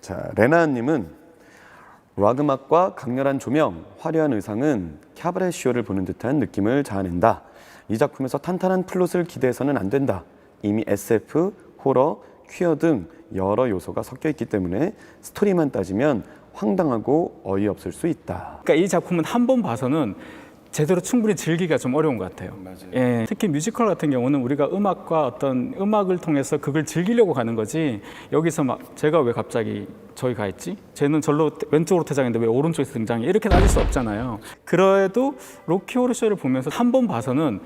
자, 레나님은 락 음악과 강렬한 조명, 화려한 의상은 캬바레 쇼를 보는 듯한 느낌을 자아낸다. 이 작품에서 탄탄한 플롯을 기대해서는 안 된다. 이미 SF, 호러, 퀴어 등 여러 요소가 섞여 있기 때문에 스토리만 따지면 황당하고 어이없을 수 있다. 그러니까 이 작품은 한 번 봐서는 제대로 충분히 즐기기가 좀 어려운 것 같아요. 맞아요. 예, 특히 뮤지컬 같은 경우는 우리가 음악과 어떤 음악을 통해서 그걸 즐기려고 가는 거지, 여기서 막 제가 왜 갑자기 저기 가 있지? 쟤는 절로 왼쪽으로 퇴장했는데 왜 오른쪽에서 등장해? 이렇게 따질 수 없잖아요. 그래도 로키 호러 쇼를 보면서 한 번 봐서는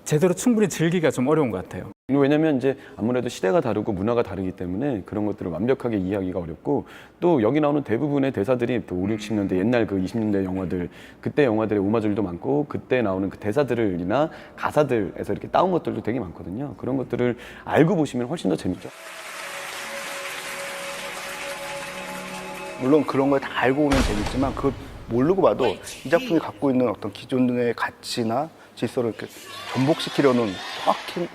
제대로 충분히 즐기기가 좀 어려운 것 같아요. 왜냐면 이제 아무래도 시대가 다르고 문화가 다르기 때문에 그런 것들을 완벽하게 이해하기가 어렵고, 또 여기 나오는 대부분의 대사들이 또 5, 60년대 옛날 그 20년대 영화들, 그때 영화들의 오마주들도 많고, 그때 나오는 그 대사들이나 가사들에서 이렇게 따온 것들도 되게 많거든요. 그런 것들을 알고 보시면 훨씬 더 재밌죠. 물론 그런 걸 다 알고 오면 재밌지만 그걸 모르고 봐도 이 작품이 갖고 있는 어떤 기존의 가치나 질서를 이렇게 전복시키려는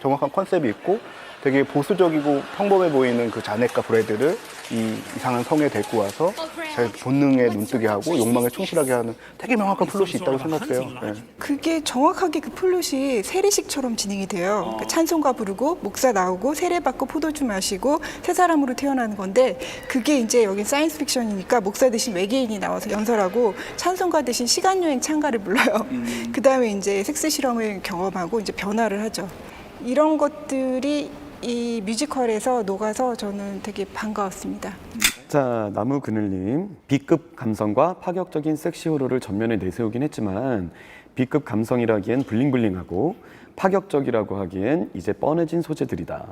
정확한 컨셉이 있고, 되게 보수적이고 평범해 보이는 그 자넷과 브래드를 이 이상한 성에 데리고 와서 자기 본능에 눈뜨게 하고 욕망에 충실하게 하는 되게 명확한 플롯이 있다고 생각해요. 네. 그게 정확하게 그 플롯이 세례식처럼 진행이 돼요. 그러니까 찬송가 부르고 목사 나오고 세례 받고 포도주 마시고 새 사람으로 태어나는 건데, 그게 이제 여기 사이언스 픽션이니까 목사 대신 외계인이 나와서 연설하고 찬송가 대신 시간여행 찬가를 불러요. 그 다음에 이제 섹스 실험을 경험하고 이제 변화를 하죠. 이런 것들이 이 뮤지컬에서 녹아서 저는 되게 반가웠습니다. 자, 나무 그늘님, B급 감성과 파격적인 섹시 호러를 전면에 내세우긴 했지만 B급 감성이라기엔 블링블링하고 파격적이라고 하기엔 이제 뻔해진 소재들이다.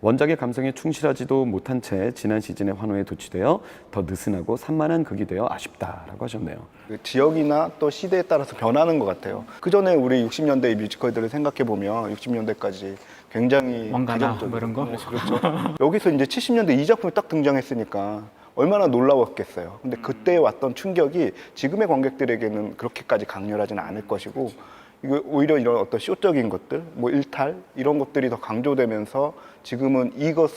원작의 감성에 충실하지도 못한 채 지난 시즌의 환호에 도취되어 더 느슨하고 산만한 극이 되어 아쉽다라고 하셨네요. 그 지역이나 또 시대에 따라서 변하는 것 같아요. 그 전에 우리 60년대의 뮤지컬들을 생각해 보면 60년대까지 굉장히 왕가나 뭐 이런 거? 그렇죠. 여기서 이제 70년대 이 작품이 딱 등장했으니까 얼마나 놀라웠겠어요. 근데 그때 왔던 충격이 지금의 관객들에게는 그렇게까지 강렬하지는 않을 것이고, 이거 오히려 이런 어떤 쇼적인 것들, 뭐 일탈 이런 것들이 더 강조되면서 지금은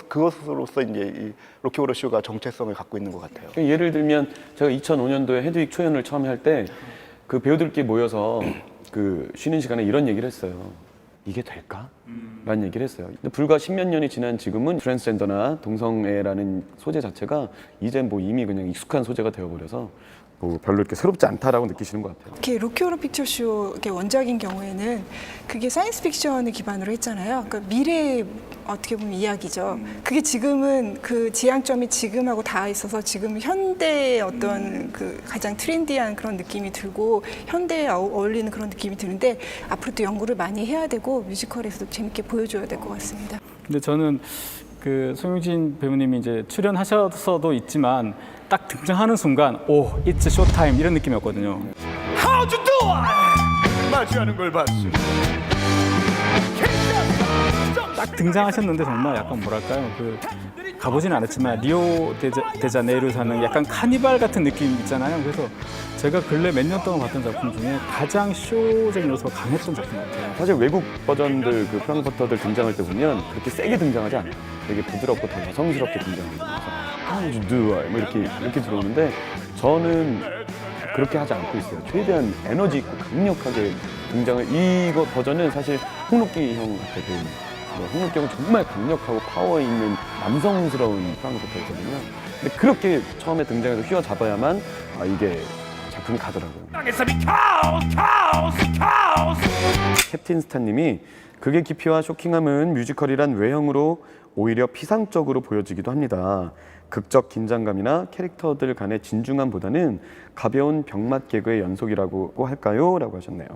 그것으로서 이제 이 로키 호러 쇼가 정체성을 갖고 있는 것 같아요. 예를 들면 제가 2005년도에 헤드윅 초연을 처음 할 때 그 배우들끼리 모여서 그 쉬는 시간에 이런 얘기를 했어요. 이게 될까? 라는 얘기를 했어요. 근데 불과 10몇 년이 지난 지금은 트랜스젠더나 동성애라는 소재 자체가 이제 뭐 이미 그냥 익숙한 소재가 되어버려서 뭐 별로 이렇게 새롭지 않다라고 느끼시는 것 같아요. 이렇게 로키 호러 픽처쇼 원작인 경우에는 그게 사이언스 픽션을 기반으로 했잖아요. 그러니까 미래의 어떻게 보면 이야기죠. 그게 지금은 그 지향점이 지금하고 닿아 있어서 지금 현대의 어떤 그 가장 트렌디한 그런 느낌이 들고 현대에 어울리는 그런 느낌이 드는데, 앞으로도 연구를 많이 해야 되고 뮤지컬에서도 재밌게 보여줘야 될 것 같습니다. 근데 저는 그 송영진 배우님이 이제 출연하셔서도 있지만 딱 등장하는 순간 오, it's showtime 이런 느낌이었거든요. How'd you do it? 마주하는 걸 봤어. 딱 등장하셨는데 정말 약간 뭐랄까요, 그 가보지는 않았지만 리오 데자네이루 사는 약간 카니발 같은 느낌 있잖아요. 그래서 제가 근래 몇 년 동안 봤던 작품 중에 가장 쇼적인 요소가 강했던 작품 같아요. 사실 외국 버전들 그 프랑크퍼터들 등장할 때 보면 그렇게 세게 등장하지 않아요. 되게 부드럽고 더 여성스럽게 등장해요. How did you do it? 뭐 이렇게 들어오는데 저는 그렇게 하지 않고 있어요. 최대한 에너지 있고 강력하게 등장을, 이거 버전은 사실 홍록기 형 같아요. 홍록기 형은 정말 강력하고 파워 있는 남성스러운 프랑크퍼터거든요. 근데 그렇게 처음에 등장해서 휘어잡아야만 이게 작품이 가더라고요. 캡틴 스탄님이 극의 깊이와 쇼킹함은 뮤지컬이란 외형으로 오히려 피상적으로 보여지기도 합니다. 극적 긴장감이나 캐릭터들 간의 진중함보다는 가벼운 병맛 개그의 연속이라고 할까요? 라고 하셨네요.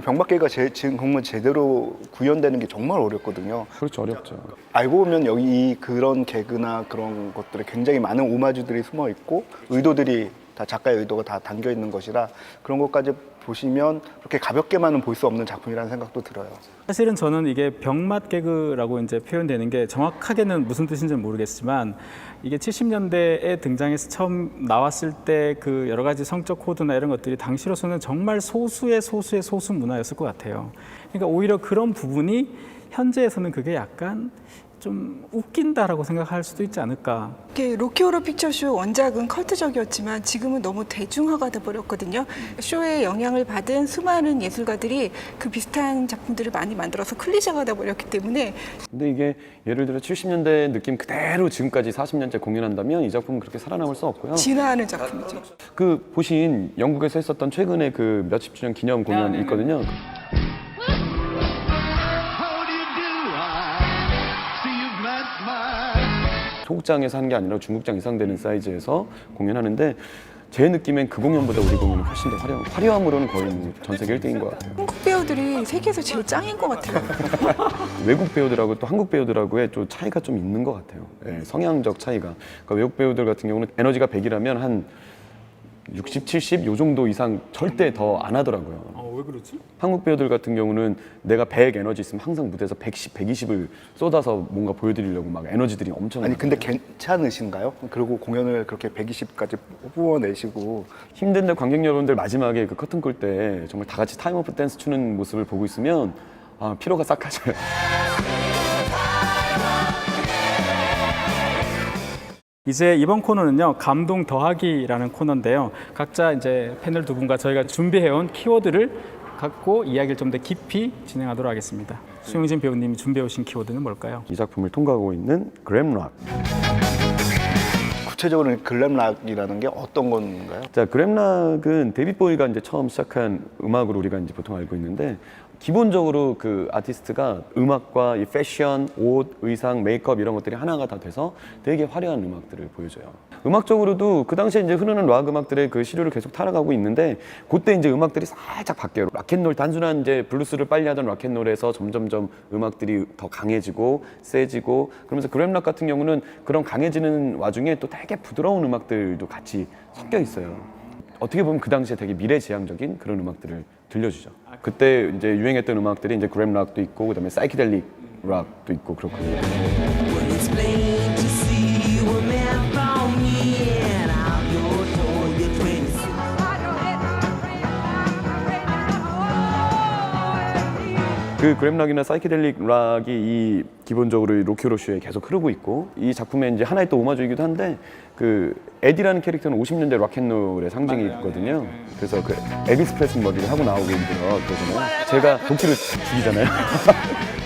병맛개가 정말 제대로 구현되는 게 정말 어렵거든요. 그렇죠, 어렵죠. 알고 보면 여기 그런 개그나 그런 것들에 굉장히 많은 오마주들이 숨어 있고 의도들이 다 작가의 의도가 다 담겨 있는 것이라 그런 것까지 보시면 그렇게 가볍게만은 볼 수 없는 작품이라는 생각도 들어요. 사실은 저는 이게 병맛 개그라고 이제 표현되는 게 정확하게는 무슨 뜻인지는 모르겠지만, 이게 70년대에 등장해서 처음 나왔을 때 그 여러 가지 성적 코드나 이런 것들이 당시로서는 정말 소수의 소수 문화였을 것 같아요. 그러니까 오히려 그런 부분이 현재에서는 그게 약간 좀 웃긴다라고 생각할 수도 있지 않을까. 이렇게 로키 호러 픽처쇼 원작은 컬트적이었지만 지금은 너무 대중화가 돼버렸거든요. 쇼에 영향을 받은 수많은 예술가들이 그 비슷한 작품들을 많이 만들어서 클리셰가 돼버렸기 때문에 근데 이게 예를 들어 70년대 느낌 그대로 지금까지 40년째 공연한다면 이 작품은 그렇게 살아남을 수 없고요. 진화하는 작품이죠. 그 보신 영국에서 했었던 최근에 그 몇십 주년 기념 공연 있거든요. 소극장에서 하는 게 아니라 중극장 이상 되는 사이즈에서 공연하는데 제 느낌엔 그 공연보다 우리 공연은 훨씬 더 화려함으로는 거의 전 세계 1등인 것 같아요. 한국 배우들이 세계에서 제일 짱인 것 같아요. 외국 배우들하고 또 한국 배우들하고의 좀 차이가 좀 있는 것 같아요. 예, 성향적 차이가. 그러니까 외국 배우들 같은 경우는 에너지가 100이라면 한 60, 70 요 정도 이상 절대 더 안 하더라고요. 왜 그렇지? 한국 배우들 같은 경우는 내가 100 에너지 있으면 항상 무대에서 110, 120을 쏟아서 뭔가 보여드리려고 막 에너지들이 엄청 아니 근데 괜찮으신가요? 그리고 공연을 그렇게 120까지 뽑아내시고 힘든데 관객 여러분들 마지막에 그 커튼 끌 때 정말 다 같이 타임 오프 댄스 추는 모습을 보고 있으면 아, 피로가 싹 가져요. 이제 이번 코너는요, 감동 더하기라는 코너인데요. 각자 이제 패널 두 분과 저희가 준비해온 키워드를 갖고 이야기를 좀 더 깊이 진행하도록 하겠습니다. 수영진 배우님이 준비해오신 키워드는 뭘까요? 이 작품을 통과하고 있는 그램락. 구체적으로 글램락이라는 게 어떤 건가요? 자, 그램락은 데이빗 보이가 이제 처음 시작한 음악으로 우리가 이제 보통 알고 있는데 기본적으로 그 아티스트가 음악과 이 패션, 옷, 의상, 메이크업 이런 것들이 하나가 다 돼서 되게 화려한 음악들을 보여줘요. 음악적으로도 그 당시에 이제 흐르는 락 음악들의 그 시류를 계속 타락하고 있는데 그때 이제 음악들이 살짝 바뀌어요. 락앤롤 단순한 이제 블루스를 빨리 하던 락앤롤에서 점점점 음악들이 더 강해지고 세지고 그러면서 그램락 같은 경우는 그런 강해지는 와중에 또 되게 부드러운 음악들도 같이 섞여 있어요. 어떻게 보면 그 당시에 되게 미래지향적인 그런 음악들을 들려주죠. 그때 이제 유행했던 음악들이 이제 그램 락도 있고 그다음에 사이키델릭 락도 있고 그렇거든요. 그 그램 락이나 사이키델릭 락이 이 기본적으로 이 로키 호러 쇼에 계속 흐르고 있고 이 작품에 이제 하나의 또 오마주이기도 한데 그 에디라는 캐릭터는 50년대 락앤롤의 상징이거든요. 그래서 그 엘비스 프레슬리 머리를 하고 나오고 있더라고요. 그러잖아요. 제가 도끼를 죽이잖아요.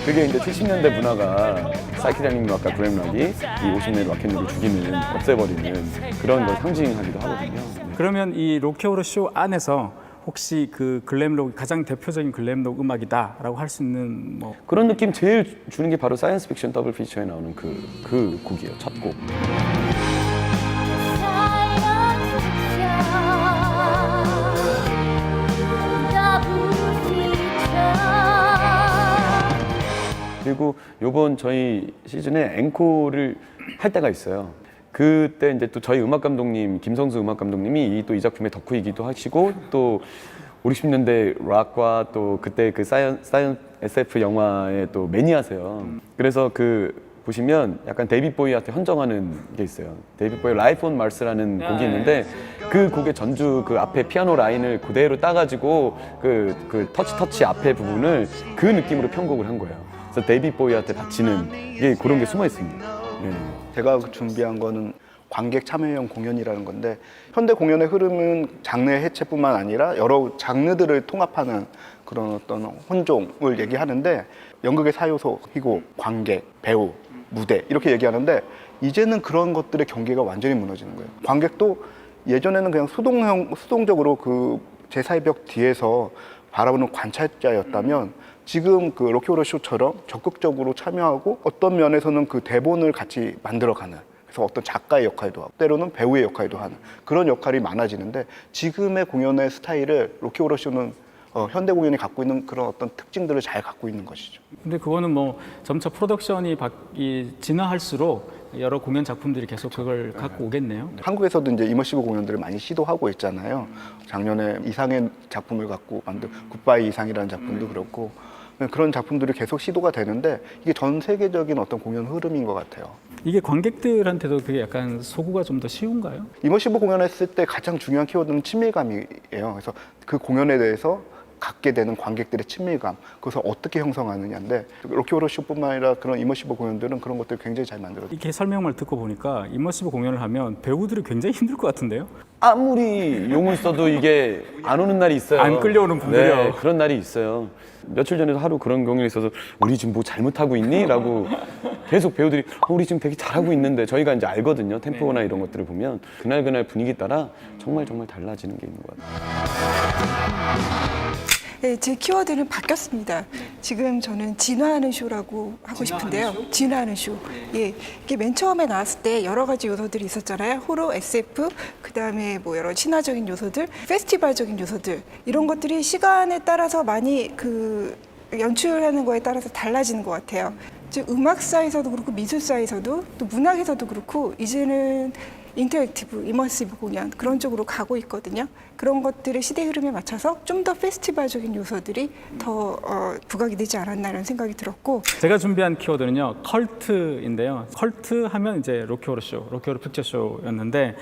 그게 이제 70년대 문화가 사이키델릭 락과 그램 락이 이 50년대 락앤롤을 죽이는 없애버리는 그런 걸 상징하기도 하거든요. 네. 그러면 이 로키 호러 쇼 안에서 혹시 그 글램록 가장 대표적인 글램록 음악이다라고 할 수 있는 뭐 그런 느낌 제일 주는 게 바로 사이언스 픽션 더블 피처에 나오는 그 곡이에요. 첫 곡. 그리고 요번 저희 시즌에 앵콜을 할 때가 있어요. 그때 이제 또 저희 음악 감독님 김성수 음악 감독님이 또 이 작품의 덕후이기도 하시고 또 50년대 락과 또 그때 그 사이언 SF 영화의 또 매니아세요. 그래서 그 보시면 약간 데이빗 보이한테 헌정하는 게 있어요. 데이빗 보이 라이프 온 마스라는 곡이 있는데 그 곡의 전주 그 앞에 피아노 라인을 그대로 따가지고 그 터치 앞에 부분을 그 느낌으로 편곡을 한 거예요. 그래서 데이빗 보이한테 바치는 게 그런 게 숨어 있습니다. 네. 제가 준비한 거는 관객 참여형 공연이라는 건데 현대 공연의 흐름은 장르 해체뿐만 아니라 여러 장르들을 통합하는 그런 어떤 혼종을 얘기하는데 연극의 사요소, 희곡, 관객, 배우, 무대 이렇게 얘기하는데 이제는 그런 것들의 경계가 완전히 무너지는 거예요. 관객도 예전에는 그냥 수동적으로 그 제4의 벽 뒤에서 바라보는 관찰자였다면 지금 그 로키 호러 쇼처럼 적극적으로 참여하고 어떤 면에서는 그 대본을 같이 만들어가는 그래서 어떤 작가의 역할도 하고 때로는 배우의 역할도 하는 그런 역할이 많아지는데 지금의 공연의 스타일을 로키 호러 쇼는 현대 공연이 갖고 있는 그런 어떤 특징들을 잘 갖고 있는 것이죠. 근데 그거는 뭐 점차 프로덕션이 진화할수록 여러 공연 작품들이 계속 그걸 갖고 오겠네요. 한국에서도 이제 이머시브 공연들을 많이 시도하고 있잖아요. 작년에 이상의 작품을 갖고 만든 굿바이 이상이라는 작품도 그렇고 그런 작품들이 계속 시도가 되는데 이게 전 세계적인 어떤 공연 흐름인 것 같아요. 이게 관객들한테도 그게 약간 소구가 좀 더 쉬운가요? 이머시브 공연했을 때 가장 중요한 키워드는 친밀감이에요. 그래서 그 공연에 대해서 갖게 되는 관객들의 친밀감, 그것을 어떻게 형성하느냐인데 로키 호러 쇼뿐만 아니라 그런 이머시브 공연들은 그런 것들을 굉장히 잘 만들어요. 이렇게 설명을 듣고 보니까 이머시브 공연을 하면 배우들이 굉장히 힘들 것 같은데요? 아무리 용을 써도 이게 안 오는 날이 있어요. 안 끌려오는 분들이요. 네, 그런 날이 있어요. 며칠 전에도 하루 그런 경우가 있어서 우리 지금 뭐 잘못하고 있니? 라고 계속 배우들이 우리 지금 되게 잘하고 있는데 저희가 이제 알거든요. 템포나 이런 것들을 보면 그날 분위기 따라 정말 달라지는 게 있는 것 같아요. 네, 제 키워드는 바뀌었습니다. 지금 저는 진화하는 쇼라고 하고 싶은데요. 진화하는 쇼. 예, 이게 맨 처음에 나왔을 때 여러 가지 요소들이 있었잖아요. 호러, SF, 그다음에 뭐 여러 친화적인 요소들, 페스티벌적인 요소들 이런 것들이 시간에 따라서 많이 그 연출하는 거에 따라서 달라지는 것 같아요. 즉 음악사에서도 그렇고 미술사에서도 또 문학에서도 그렇고 이제는 인터랙티브, 이머시브 공연 그런 쪽으로 가고 있거든요. 그런 것들의 시대 흐름에 맞춰서 좀 더 페스티벌적인 요소들이 더 부각이 되지 않았나라는 생각이 들었고 제가 준비한 키워드는요, 컬트인데요. 컬트 하면 이제 로키 호러 쇼, 로키 호러 픽처 쇼였는데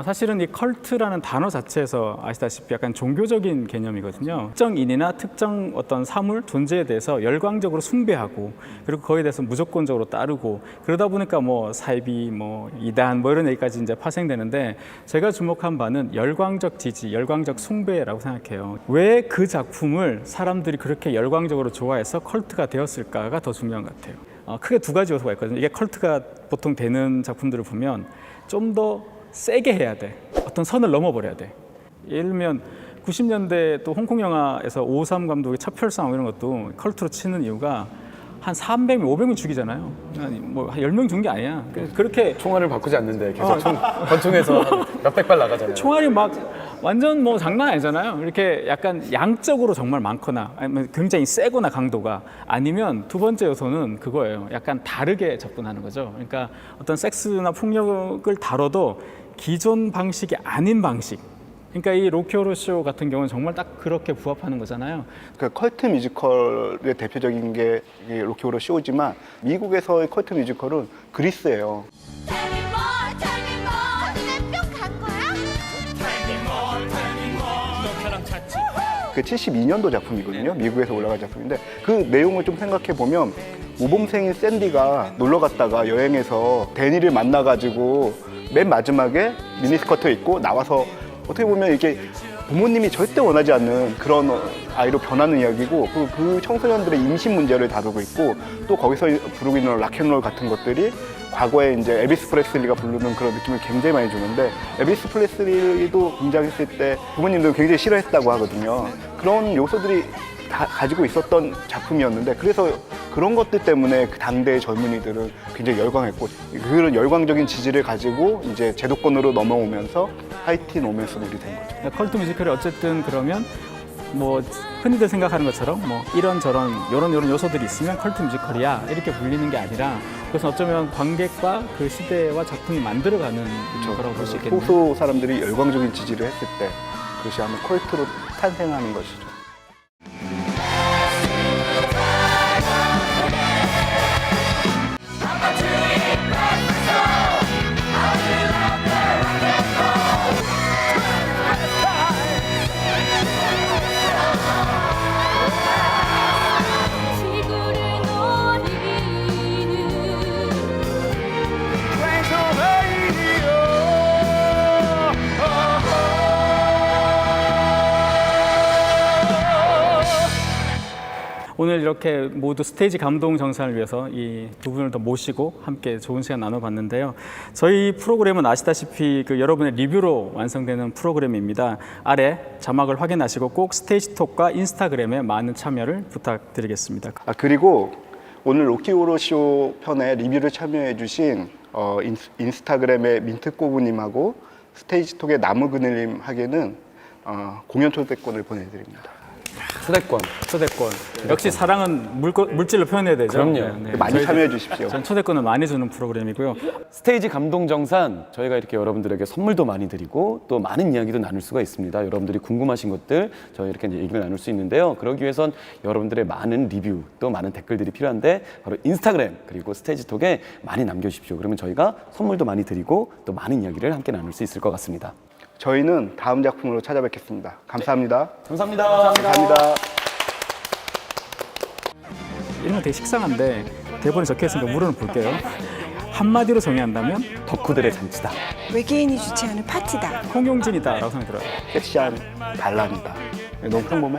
사실은 이 컬트라는 단어 자체에서 아시다시피 약간 종교적인 개념이거든요. 특정인이나 특정 어떤 사물, 존재에 대해서 열광적으로 숭배하고 그리고 거기에 대해서 무조건적으로 따르고 그러다 보니까 뭐 사이비, 뭐 이단 뭐 이런 얘기까지 이제 파생되는데 제가 주목한 바는 열광적 지지, 열광적 숭배라고 생각해요. 왜 그 작품을 사람들이 그렇게 열광적으로 좋아해서 컬트가 되었을까가 더 중요한 것 같아요. 크게 두 가지 요소가 있거든요. 이게 컬트가 보통 되는 작품들을 보면 좀 더 세게 해야 돼. 어떤 선을 넘어버려야 돼. 예를 들면 90년대 또 홍콩 영화에서 오삼 감독의 첩혈상 이런 것도 컬트로 치는 이유가 한 300명, 500명 죽이잖아요. 뭐 10명 죽은 게 아니야. 그렇게 총알을 바꾸지 않는데 계속 권총에서 몇백 발 나가잖아요. 총알이 막 완전 뭐 장난 아니잖아요. 이렇게 약간 양적으로 정말 많거나 아니면 굉장히 세거나 강도가 아니면 두 번째 요소는 그거예요. 약간 다르게 접근하는 거죠. 그러니까 어떤 섹스나 폭력을 다뤄도 기존 방식이 아닌 방식. 그러니까 이 로키 호러 쇼 같은 경우는 정말 딱 그렇게 부합하는 거잖아요. 그 컬트 뮤지컬의 대표적인 게 이 로키 호러 쇼지만 미국에서의 컬트 뮤지컬은 그리스예요. 그 72년도 작품이거든요. 미국에서 올라간 작품인데 그 내용을 좀 생각해 보면 모범생인 샌디가 놀러 갔다가 여행에서 데니를 만나가지고 맨 마지막에 미니스커트 입고 나와서 어떻게 보면 이게 부모님이 절대 원하지 않는 그런 아이로 변하는 이야기고 그 청소년들의 임신 문제를 다루고 있고 또 거기서 부르고 있는 락앤롤 같은 것들이 과거에 이제 엘비스 프레슬리가 부르는 그런 느낌을 굉장히 많이 주는데 엘비스 프레슬리도 등장했을 때 부모님들은 굉장히 싫어했다고 하거든요. 그런 요소들이 다 가지고 있었던 작품이었는데 그래서 그런 것들 때문에 그 당대의 젊은이들은 굉장히 열광했고 그런 열광적인 지지를 가지고 이제 제도권으로 넘어오면서 하이틴 로맨스물이 된 거죠. 컬트 뮤지컬이 어쨌든 그러면 뭐 흔히들 생각하는 것처럼 뭐 이런저런 요런 요소들이 있으면 컬트 뮤지컬이야 이렇게 불리는 게 아니라 그것은 어쩌면 관객과 그 시대와 작품이 만들어가는 거라고 볼 수 있겠네요. 소수 사람들이 열광적인 지지를 했을 때 그것이 아마 컬트로 탄생하는 것이죠. 오늘 이렇게 모두 스테이지 감동 정산을 위해서 이 두 분을 더 모시고 함께 좋은 시간 나눠봤는데요. 저희 프로그램은 아시다시피 그 여러분의 리뷰로 완성되는 프로그램입니다. 아래 자막을 확인하시고 꼭 스테이지 톡과 인스타그램에 많은 참여를 부탁드리겠습니다. 그리고 오늘 로키 호러 쇼 편에 리뷰를 참여해주신 인스타그램의 민트꼬부님하고 스테이지 톡의 나무그늘님에게는 공연 초대권을 보내드립니다. 초대권. 역시 사랑은 물질로 표현해야 되죠. 그럼요. 많이 참여해 주십시오. 전 초대권을 많이 주는 프로그램이고요. 스테이지 감동정산 저희가 이렇게 여러분들에게 선물도 많이 드리고 또 많은 이야기도 나눌 수가 있습니다. 여러분들이 궁금하신 것들 저희 이렇게 이제 얘기를 나눌 수 있는데요. 그러기 위해선 여러분들의 많은 리뷰 또 많은 댓글들이 필요한데 바로 인스타그램 그리고 스테이지톡에 많이 남겨주십시오. 그러면 저희가 선물도 많이 드리고 또 많은 이야기를 함께 나눌 수 있을 것 같습니다. 저희는 다음 작품으로 찾아뵙겠습니다. 감사합니다. 감사합니다. 감사합니다. 이런 건 되게 식상한데 대본에 적혀 있으니까 물어는 볼게요. 한마디로 정의한다면 덕후들의 잔치다. 외계인이 주최하는 파티다. 홍용진이다라고 생각이 들어요. 섹시한 반란이다. 너무 평범해?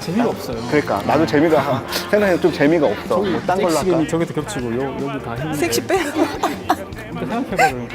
재미가 없어요. 그러니까 나도 재미가 생각해 좀 재미가 없어. 뭐 딴 걸로 할까? 저기도 겹치고 여기 다 힘든데 섹시 빼요. 근데 생각해봐도